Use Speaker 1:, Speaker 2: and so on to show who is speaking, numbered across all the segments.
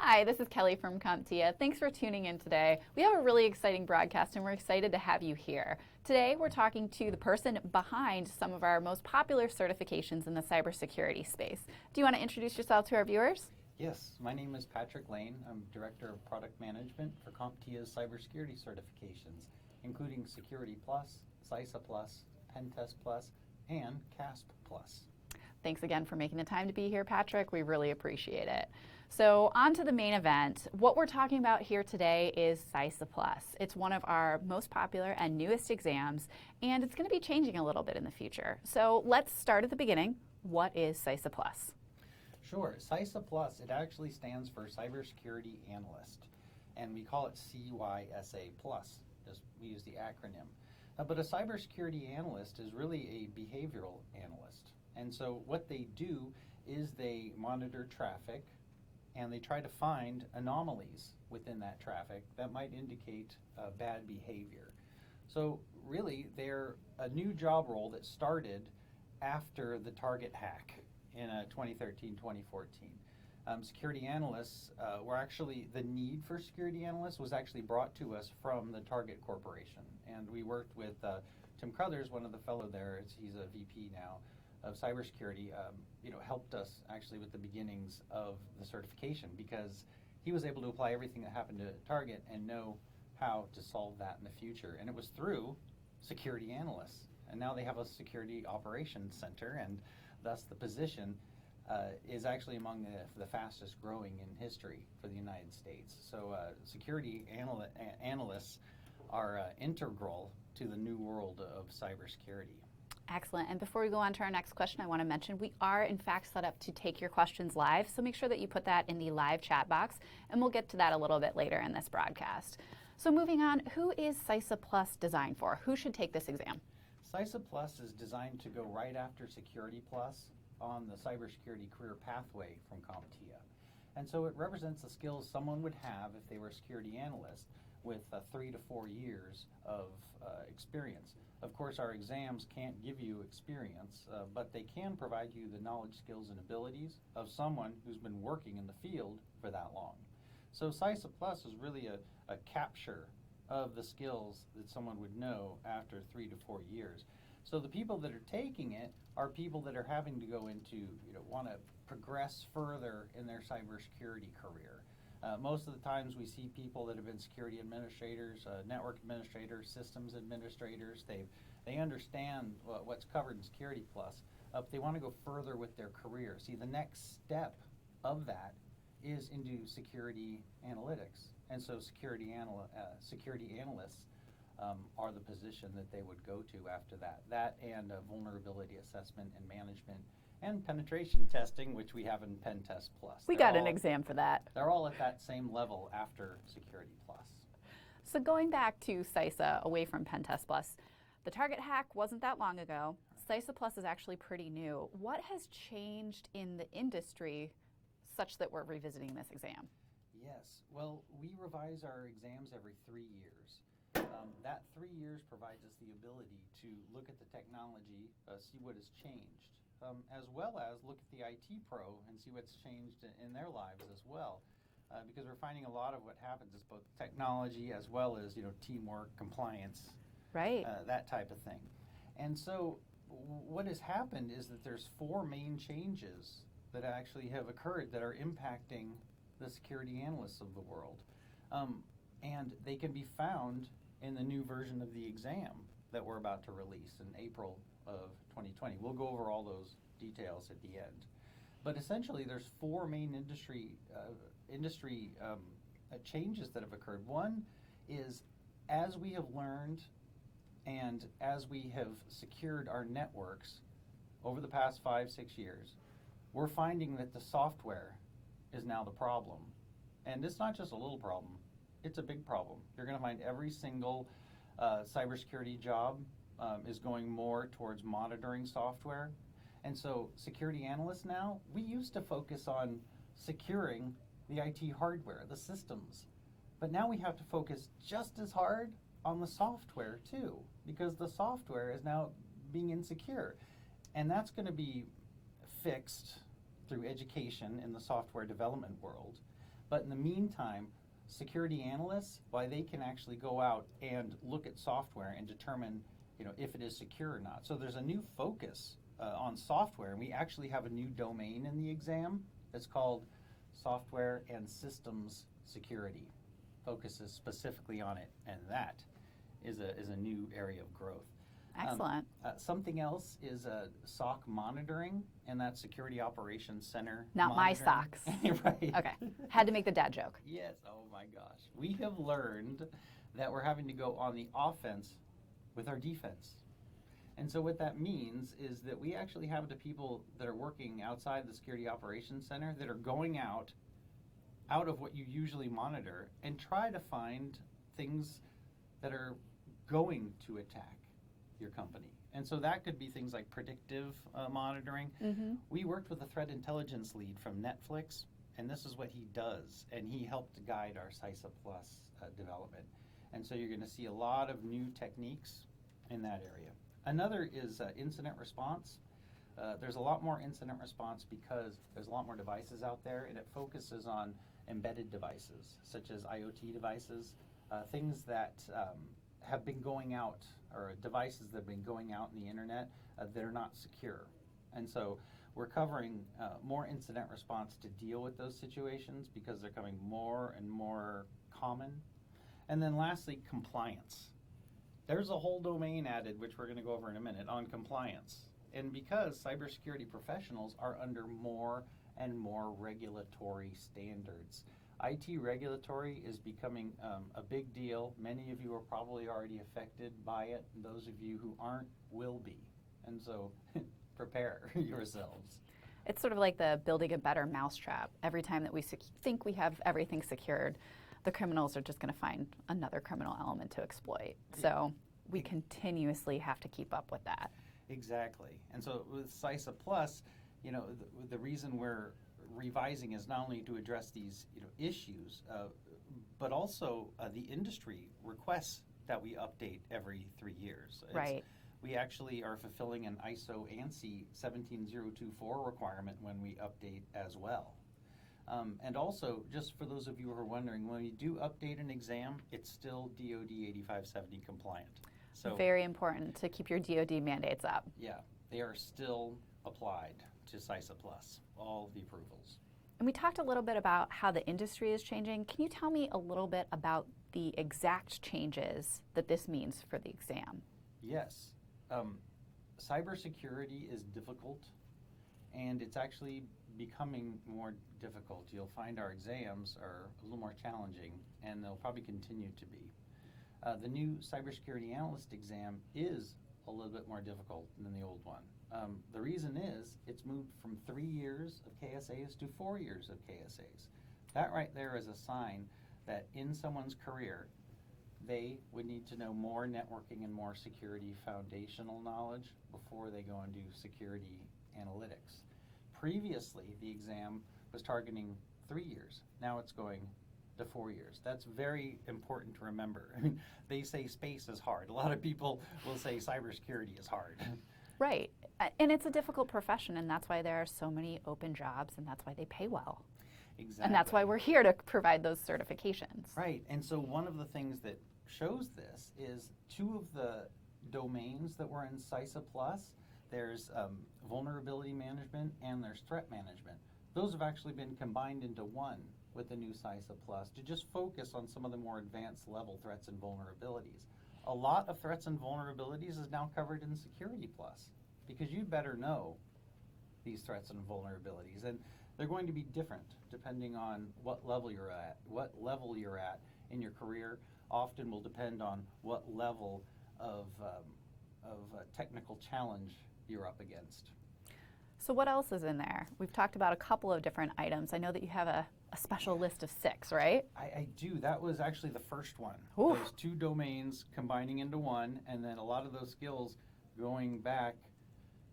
Speaker 1: Hi, this is Kelly from CompTIA. Thanks for tuning in today. We have a really exciting broadcast and we're excited to have you here. Today we're talking to the person behind some of our most popular certifications in the cybersecurity space. Do you want to introduce yourself to our viewers?
Speaker 2: Yes, my name is Patrick Lane. I'm Director of Product Management for CompTIA's cybersecurity certifications, including Security Plus, CySA Plus, Pen Test Plus, and CASP Plus.
Speaker 1: Thanks again for making the time to be here, Patrick. We really appreciate it. So on to the main event. What we're talking about here today is CySA Plus. It's one of our most popular and newest exams, and it's going to be changing a little bit in the future. So let's start at the beginning. What is CySA Plus?
Speaker 2: Sure. CySA Plus, it actually stands for Cybersecurity Analyst, and we call it CySA Plus. We use the acronym. But a cybersecurity analyst is really a behavioral analyst. And so what they do is they monitor traffic and they try to find anomalies within that traffic that might indicate bad behavior. So really, they're a new job role that started after the Target hack in 2013-2014. Security analysts were actually, the need for security analysts was actually brought to us from the Target Corporation. And we worked with Tim Crothers, one of the fellow there, he's a VP now, of cybersecurity, helped us actually with the beginnings of the certification because he was able to apply everything that happened to Target and know how to solve that in the future. And it was through security analysts. And now they have a security operations center, and thus the position is actually among the fastest growing in history for the United States. So security analysts are integral to the new world of cybersecurity.
Speaker 1: Excellent. And before we go on to our next question, I want to mention we are in fact set up to take your questions live, so make sure that you put that in the live chat box, and we'll get to that a little bit later in this broadcast. So moving on, who is CySA Plus designed for? Who should take this exam?
Speaker 2: CySA Plus is designed to go right after Security Plus on the cybersecurity career pathway from CompTIA. And so it represents the skills someone would have if they were a security analyst with 3 to 4 years of experience. Of course, our exams can't give you experience, but they can provide you the knowledge, skills, and abilities of someone who's been working in the field for that long. So CySA Plus is really a capture of the skills that someone would know after 3 to 4 years. So the people that are taking it are people that are having to go into, want to progress further in their cybersecurity career. Most of the times we see people that have been security administrators, network administrators, systems administrators. They understand what's covered in Security Plus, but they want to go further with their career. See, the next step of that is into security analytics. And so security analysts are the position that they would go to after that. That and vulnerability assessment and management and penetration testing, which we have in Pen Test Plus.
Speaker 1: We got an exam for that.
Speaker 2: They're all at that same level after Security Plus.
Speaker 1: So going back to CySA, away from Pen Test Plus, the Target hack wasn't that long ago. CySA Plus is actually pretty new. What has changed in the industry such that we're revisiting this exam?
Speaker 2: Yes, well, we revise our exams every 3 years. That 3 years provides us the ability to look at the technology, see what has changed, as well as look at the IT pro and see what's changed in their lives as well. Because we're finding a lot of what happens is both technology as well as teamwork, compliance,
Speaker 1: right,
Speaker 2: that type of thing. And so what has happened is that there's 4 main changes that actually have occurred that are impacting the security analysts of the world. And they can be found in the new version of the exam that we're about to release in April of 2020. We'll go over all those details at the end. But essentially, there's 4 main industry changes that have occurred. One is, as we have learned and as we have secured our networks over the past 5-6 years, we're finding that the software is now the problem. And it's not just a little problem, it's a big problem. You're going to find every single cybersecurity job is going more towards monitoring software. And so security analysts now, we used to focus on securing the IT hardware, the systems. But now we have to focus just as hard on the software too, because the software is now being insecure. And that's going to be fixed through education in the software development world. But in the meantime, security analysts, why they can actually go out and look at software and determine, if it is secure or not. So there's a new focus on software, and we actually have a new domain in the exam. It's called Software and Systems Security. Focuses specifically on it, and that is a new area of growth.
Speaker 1: Excellent.
Speaker 2: Something else is SOC monitoring, and that's Security Operations Center.
Speaker 1: Not
Speaker 2: monitoring.
Speaker 1: my socks.
Speaker 2: Right.
Speaker 1: Okay. Had to make the dad joke.
Speaker 2: Yes. Oh my gosh. We have learned that we're having to go on the offense with our defense. And so what that means is that we actually have the people that are working outside the Security Operations Center that are going out of what you usually monitor and try to find things that are going to attack your company. And so that could be things like predictive monitoring.
Speaker 1: Mm-hmm.
Speaker 2: We worked with a threat intelligence lead from Netflix, and this is what he does. And he helped guide our CySA Plus development. And so you're going to see a lot of new techniques in that area. Another is incident response. There's a lot more incident response because there's a lot more devices out there, and it focuses on embedded devices, such as IoT devices, things that have been going out, or devices that have been going out in the internet that are not secure. And so we're covering more incident response to deal with those situations because they're becoming more and more common. And then lastly, compliance. There's a whole domain added, which we're going to go over in a minute, on compliance. And because cybersecurity professionals are under more and more regulatory standards. IT regulatory is becoming a big deal. Many of you are probably already affected by it. Those of you who aren't will be. And so prepare yourselves.
Speaker 1: It's sort of like the building a better mousetrap. Every time that we think we have everything secured, the criminals are just going to find another criminal element to exploit. So we continuously have to keep up with that.
Speaker 2: Exactly. And so with CySA Plus, the reason we're revising is not only to address these issues, but also the industry requests that we update every 3 years.
Speaker 1: Right.
Speaker 2: We actually are fulfilling an ISO ANSI 17024 requirement when we update as well. And also, just for those of you who are wondering, when we do update an exam, it's still DoD 8570 compliant. So
Speaker 1: very important to keep your DoD mandates up.
Speaker 2: yeah, they are still applied to CySA Plus, all the approvals.
Speaker 1: And we talked a little bit about how the industry is changing. Can you tell me a little bit about the exact changes that this means for the exam?
Speaker 2: Yes. Cybersecurity is difficult, and it's actually becoming more difficult. You'll find our exams are a little more challenging, and they'll probably continue to be. The new Cybersecurity Analyst exam is a little bit more difficult than the old one. The reason is it's moved from 3 years of KSAs to 4 years of KSAs. That right there is a sign that in someone's career, they would need to know more networking and more security foundational knowledge before they go and do security analytics. Previously, the exam was targeting 3 years. Now it's going to 4 years. That's very important to remember. I mean, they say space is hard. A lot of people will say cybersecurity is hard.
Speaker 1: Right. And it's a difficult profession, and that's why there are so many open jobs, and that's why they pay well.
Speaker 2: Exactly.
Speaker 1: And that's why we're here to provide those certifications.
Speaker 2: Right. And so one of the things that shows this is 2 of the domains that were in CySA Plus. There's vulnerability management and there's threat management. Those have actually been combined into one with the new CySA Plus to just focus on some of the more advanced level threats and vulnerabilities. A lot of threats and vulnerabilities is now covered in Security Plus because you better know these threats and vulnerabilities, and they're going to be different depending on what level you're at. What level you're at in your career often will depend on what level of technical challenge you're up against.
Speaker 1: So what else is in there? We've talked about a couple of different items. I know that you have a special list of 6, right?
Speaker 2: I do. That was actually the first one.
Speaker 1: Ooh.
Speaker 2: Those 2 domains combining into one, and then a lot of those skills going back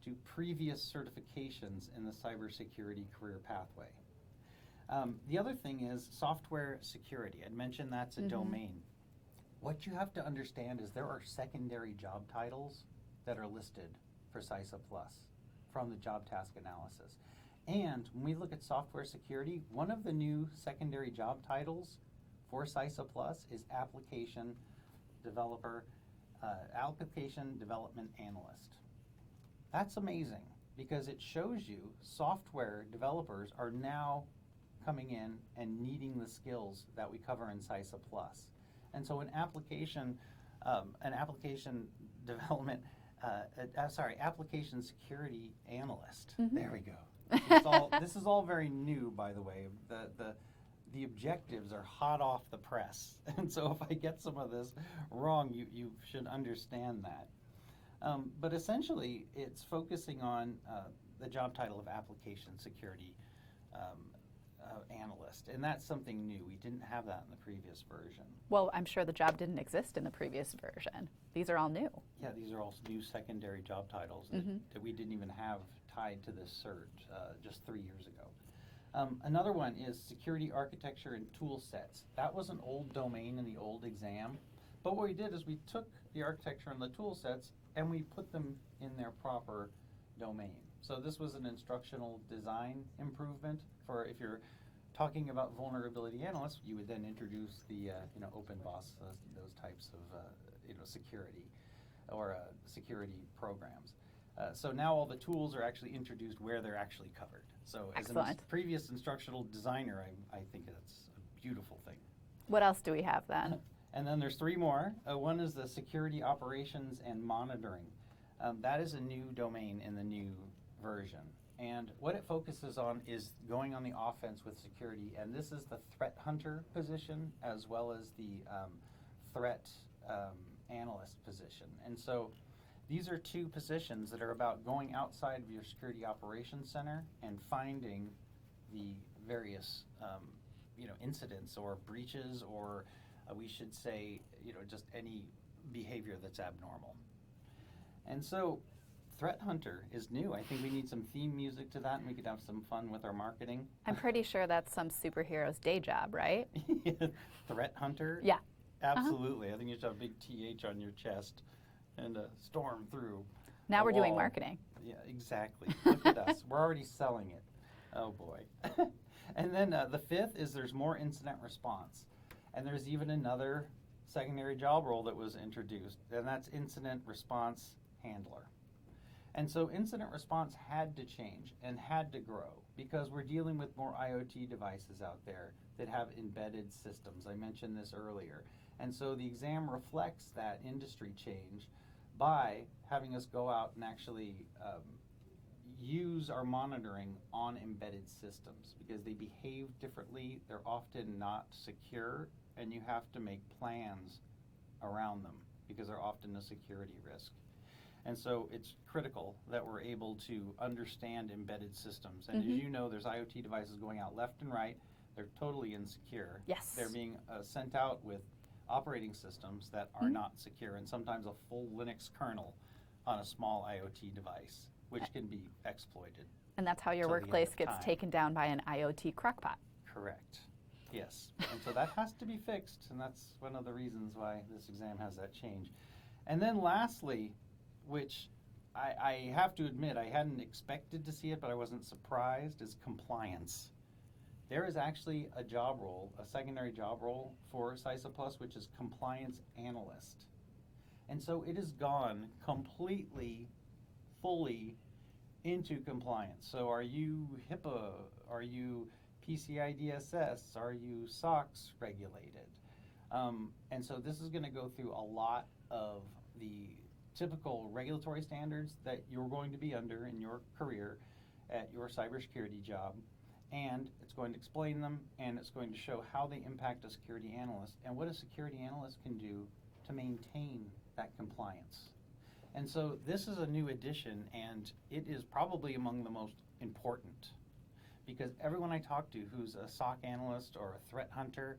Speaker 2: to previous certifications in the cybersecurity career pathway. The other thing is software security. I'd mentioned that's a domain. What you have to understand is there are secondary job titles that are listed for CySA Plus from the job task analysis. And when we look at software security, one of the new secondary job titles for CySA Plus is application development analyst. That's amazing because it shows you software developers are now coming in and needing the skills that we cover in CySA Plus. And so application development, application security analyst.
Speaker 1: Mm-hmm.
Speaker 2: There we go. This is all very new, by the way. The objectives are hot off the press, and so if I get some of this wrong, you should understand that. But essentially, it's focusing on the job title of application security analyst, and that's something new. We didn't have that in the previous version.
Speaker 1: Well, I'm sure the job didn't exist in the previous version. These are all new.
Speaker 2: Yeah, these are all new secondary job titles that we didn't even have tied to this cert just 3 years ago. Another one is security architecture and tool sets. That was an old domain in the old exam, but what we did is we took the architecture and the tool sets and we put them in their proper domain. So this was an instructional design improvement for if you're talking about vulnerability analysts, you would then introduce the OpenBOSS, those types of security or security programs. So now all the tools are actually introduced where they're actually covered. So as a previous instructional designer, I think that's a beautiful thing.
Speaker 1: What else do we have then?
Speaker 2: And then there's 3 more. One is the security operations and monitoring. That is a new domain in the new version. And what it focuses on is going on the offense with security. And this is the threat hunter position as well as the threat analyst position. And so these are 2 positions that are about going outside of your security operations center and finding the various incidents or breaches or we should say just any behavior that's abnormal. And so Threat Hunter is new. I think we need some theme music to that and we could have some fun with our marketing.
Speaker 1: I'm pretty sure that's some superhero's day job, right?
Speaker 2: Threat Hunter?
Speaker 1: Yeah.
Speaker 2: Absolutely. I think you should have a big TH on your chest and storm through.
Speaker 1: Now we're doing marketing.
Speaker 2: Yeah, exactly. Look at us. We're already selling it. Oh boy. And then the 5th is there's more incident response. And there's even another secondary job role that was introduced, and that's incident response handler. And so incident response had to change and had to grow because we're dealing with more IoT devices out there that have embedded systems. I mentioned this earlier. And so the exam reflects that industry change by having us go out and actually use our monitoring on embedded systems because they behave differently, they're often not secure, and you have to make plans around them because they're often a security risk. And so it's critical that we're able to understand embedded systems. And as you know, there's IoT devices going out left and right. They're totally insecure.
Speaker 1: Yes.
Speaker 2: They're being sent out with operating systems that are not secure, and sometimes a full Linux kernel on a small IoT device, which can be exploited.
Speaker 1: And that's how your workplace gets taken down by an IoT crockpot.
Speaker 2: Correct. Yes. And so that has to be fixed, and that's one of the reasons why this exam has that change. And then lastly, which I have to admit I hadn't expected to see it, but I wasn't surprised, is compliance. There is actually a job role, a secondary job role for CySA Plus, which is compliance analyst. And so it has gone completely, fully into compliance. So are you HIPAA? Are you PCI DSS? Are you SOX regulated? And so this is going to go through a lot of the typical regulatory standards that you're going to be under in your career at your cybersecurity job. And it's going to explain them, and it's going to show how they impact a security analyst and what a security analyst can do to maintain that compliance. And so this is a new addition, and it is probably among the most important because everyone I talk to who's a SOC analyst or a threat hunter,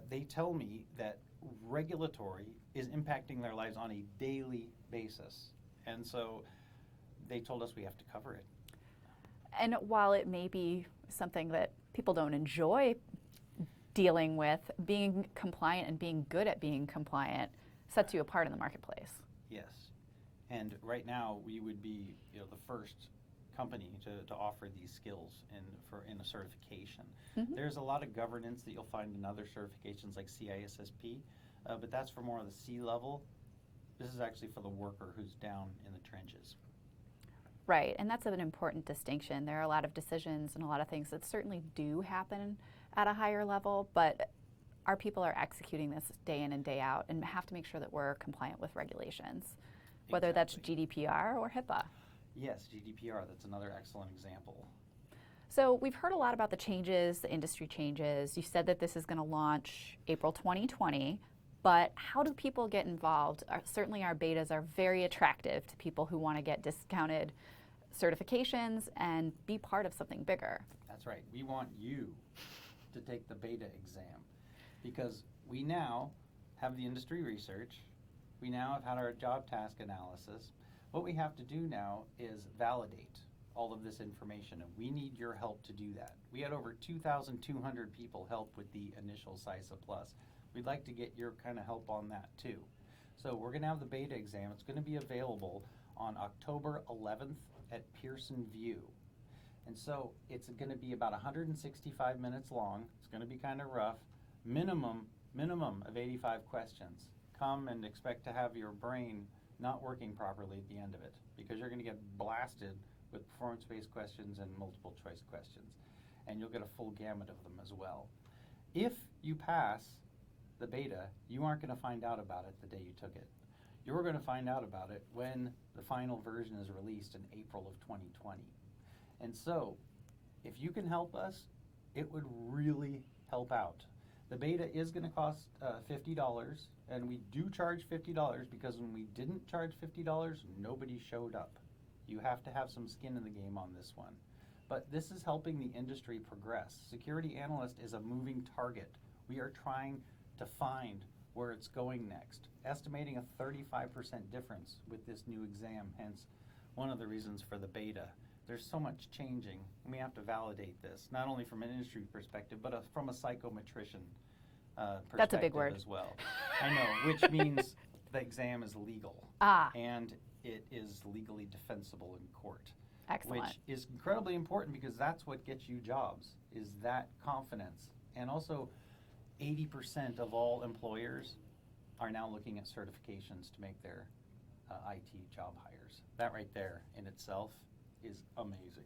Speaker 2: they tell me that regulatory is impacting their lives on a daily basis. And so they told us we have to cover it.
Speaker 1: And while it may be something that people don't enjoy dealing with, being compliant and being good at being compliant sets you apart in the marketplace.
Speaker 2: Yes. And right now we would be the first company to offer these skills in a certification.
Speaker 1: Mhm.
Speaker 2: There's a lot of governance that you'll find in other certifications like CISSP, but that's for more of the C-level. This is actually for the worker who's down in the trenches.
Speaker 1: Right, and that's an important distinction. There are a lot of decisions and a lot of things that certainly do happen at a higher level, but our people are executing this day in and day out and have to make sure that we're compliant with regulations, whether that's GDPR or HIPAA.
Speaker 2: Yes, GDPR, that's another excellent example.
Speaker 1: So we've heard a lot about the changes, the industry changes. You said that this is going to launch April 2020, but how do people get involved? Certainly our betas are very attractive to people who want to get discounted certifications and be part of something bigger.
Speaker 2: That's right. We want you to take the beta exam because we now have the industry research. We now have had our job task analysis. What we have to do now is validate all of this information, and we need your help to do that. We had over 2,200 people help with the initial CySA Plus. We'd like to get your kind of help on that too. So we're going to have the beta exam. It's going to be available on October 11th at Pearson VUE. And so it's going to be about 165 minutes long. It's going to be kind of rough. Minimum of 85 questions. Come and expect to have your brain not working properly at the end of it because you're going to get blasted with performance-based questions and multiple choice questions. And you'll get a full gamut of them as well. If you pass the beta, you aren't going to find out about it the day you took it. You're going to find out about it when the final version is released in April of 2020. And so, if you can help us, it would really help out. The beta is going to cost $50, and we do charge $50 because when we didn't charge $50, nobody showed up. You have to have some skin in the game on this one. But this is helping the industry progress. Security Analyst is a moving target. We are trying to find where it's going next, estimating a 35% difference with this new exam, hence one of the reasons for the beta. There's so much changing, and we have to validate this, not only from an industry perspective, but from a psychometrician perspective.
Speaker 1: That's a big word.
Speaker 2: As well. I know, which means the exam is legal. And it is legally defensible in court.
Speaker 1: Excellent.
Speaker 2: Which is incredibly important because that's what gets you jobs, is that confidence. And also, 80% of all employers are now looking at certifications to make their IT job hires. That right there in itself is amazing.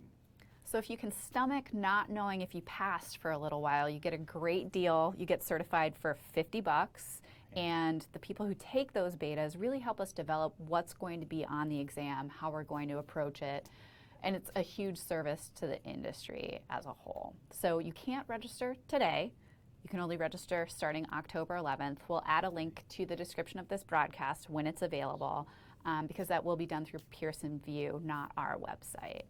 Speaker 1: So if you can stomach not knowing if you passed for a little while, you get a great deal. You get certified for $50. And the people who take those betas really help us develop what's going to be on the exam, how we're going to approach it. And it's a huge service to the industry as a whole. So you can't register today. You can only register starting October 11th. We'll add a link to the description of this broadcast when it's available because that will be done through Pearson VUE, not our website.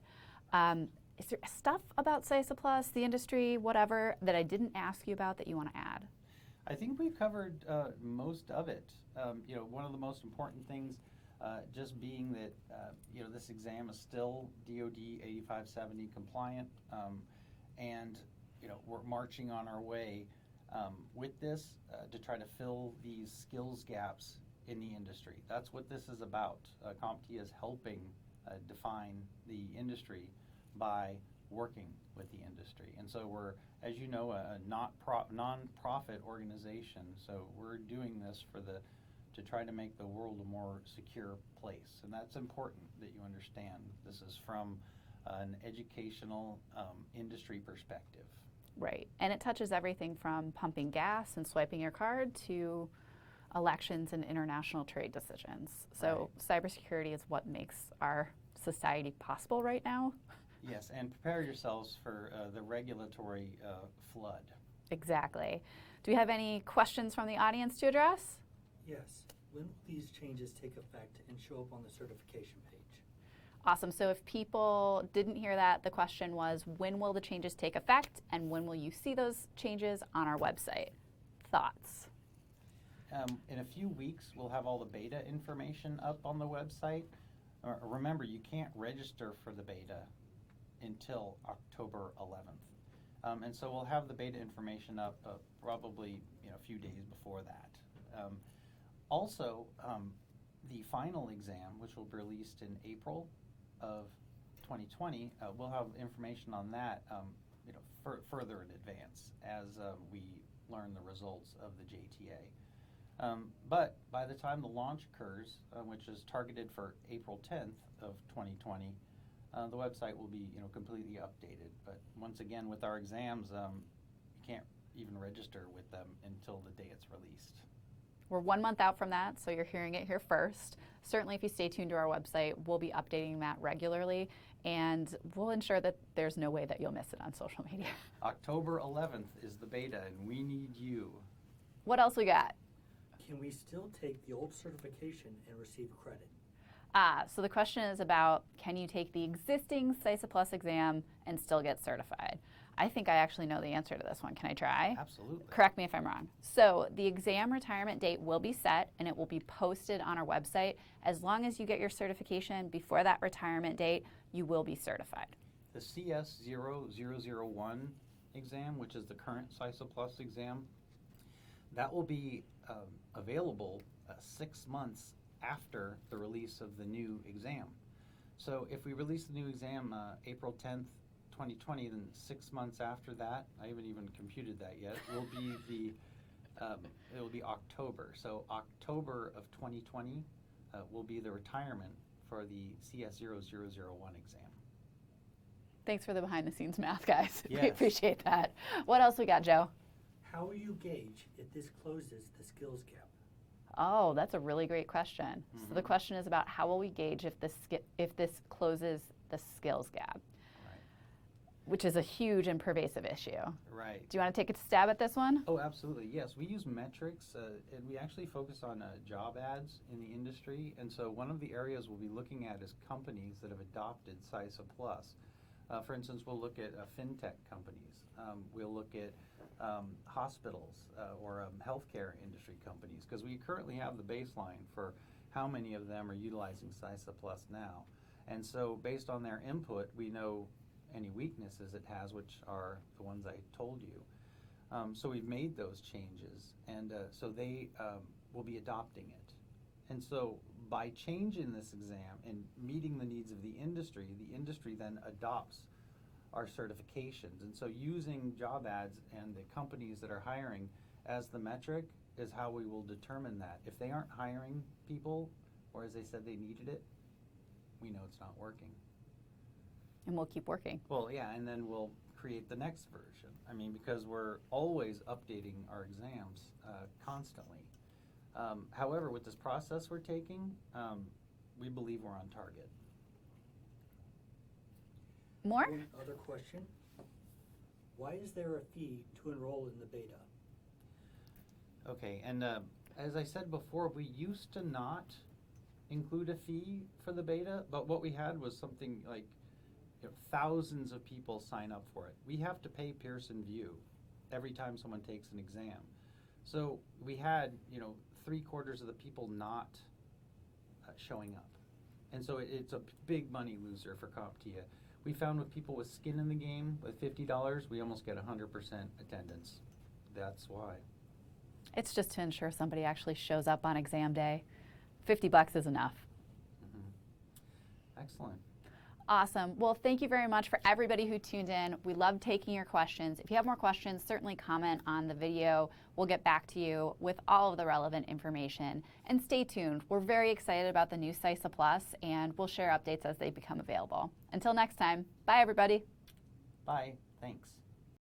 Speaker 1: Is there stuff about CySA Plus, the industry, whatever, that I didn't ask you about that you want to add?
Speaker 2: I think we covered most of it. One of the most important things just being that this exam is still DoD 8570 compliant, and we're marching on our way with this to try to fill these skills gaps in the industry. That's what this is about. CompTIA is helping define the industry by working with the industry. And so we're, as you know, a non-profit organization. So we're doing this to try to make the world a more secure place. And that's important that you understand. This is from an educational industry perspective.
Speaker 1: Right, and it touches everything from pumping gas and swiping your card to elections and international trade decisions. So cybersecurity is what makes our society possible right now.
Speaker 2: Yes, and prepare yourselves for the regulatory flood.
Speaker 1: Exactly. Do we have any questions from the audience to address?
Speaker 3: Yes. When will these changes take effect and show up on the certification page?
Speaker 1: Awesome. So if people didn't hear that, the question was, when will the changes take effect and when will you see those changes on our website? Thoughts?
Speaker 2: In a few weeks, we'll have all the beta information up on the website. Remember, you can't register for the beta until October 11th. And so we'll have the beta information up probably a few days before that. Also, the final exam, which will be released in April of 2020, we'll have information on that further in advance as we learn the results of the JTA. But by the time the launch occurs, which is targeted for April 10th of 2020, the website will be completely updated. But once again, with our exams, you can't even register with them until the day it's released.
Speaker 1: We're 1 month out from that, so you're hearing it here first. Certainly, if you stay tuned to our website, we'll be updating that regularly, and we'll ensure that there's no way that you'll miss it on social media.
Speaker 2: October 11th is the beta, and we need you.
Speaker 1: What else we got?
Speaker 3: Can we still take the old certification and receive credit?
Speaker 1: So the question is about, can you take the existing CySA Plus exam and still get certified? I think I actually know the answer to this one. Can I try?
Speaker 2: Absolutely.
Speaker 1: Correct me if I'm wrong. So the exam retirement date will be set, and it will be posted on our website. As long as you get your certification before that retirement date, you will be certified.
Speaker 2: The CS0001 exam, which is the current CySA Plus exam, that will be available 6 months after the release of the new exam. So if we release the new exam April 10th, 2020, then 6 months after that, I haven't even computed that yet, will be it will be October. So October of 2020 will be the retirement for the CS0001 exam.
Speaker 1: Thanks for the behind the scenes math, guys.
Speaker 2: Yes.
Speaker 1: We appreciate that. What else we got, Joe?
Speaker 3: How will you gauge if this closes the skills gap?
Speaker 1: Oh, that's a really great question. So the question is about how will we gauge if this closes the skills gap, which is a huge and pervasive issue.
Speaker 2: Right.
Speaker 1: Do you want to take a stab at this one?
Speaker 2: Oh, absolutely. Yes, we use metrics, and we actually focus on job ads in the industry. And so one of the areas we'll be looking at is companies that have adopted CySA Plus. For instance, we'll look at fintech companies. We'll look at hospitals or healthcare industry companies, because we currently have the baseline for how many of them are utilizing CySA Plus now. And so based on their input, we know any weaknesses it has, which are the ones I told you. So we've made those changes, and so they will be adopting it. And so by changing this exam and meeting the needs of the industry then adopts our certifications. And so using job ads and the companies that are hiring as the metric is how we will determine that. If they aren't hiring people, or as they said they needed it, we know it's not working.
Speaker 1: And we'll keep working.
Speaker 2: Well, yeah, and then we'll create the next version. I mean, because we're always updating our exams constantly. However, with this process we're taking, we believe we're on target.
Speaker 1: More?
Speaker 3: One other question. Why is there a fee to enroll in the beta?
Speaker 2: Okay, and as I said before, we used to not include a fee for the beta, but what we had was something like thousands of people sign up for it. We have to pay Pearson VUE every time someone takes an exam. So we had 3/4 of the people not showing up. And so it's a big money loser for CompTIA. We found with people with skin in the game, with $50, we almost get 100% attendance. That's why.
Speaker 1: It's just to ensure somebody actually shows up on exam day. $50 is enough.
Speaker 2: Excellent.
Speaker 1: Awesome. Well, thank you very much for everybody who tuned in. We love taking your questions. If you have more questions, certainly comment on the video. We'll get back to you with all of the relevant information. And stay tuned. We're very excited about the new CySA Plus, and we'll share updates as they become available. Until next time, bye everybody.
Speaker 2: Bye. Thanks.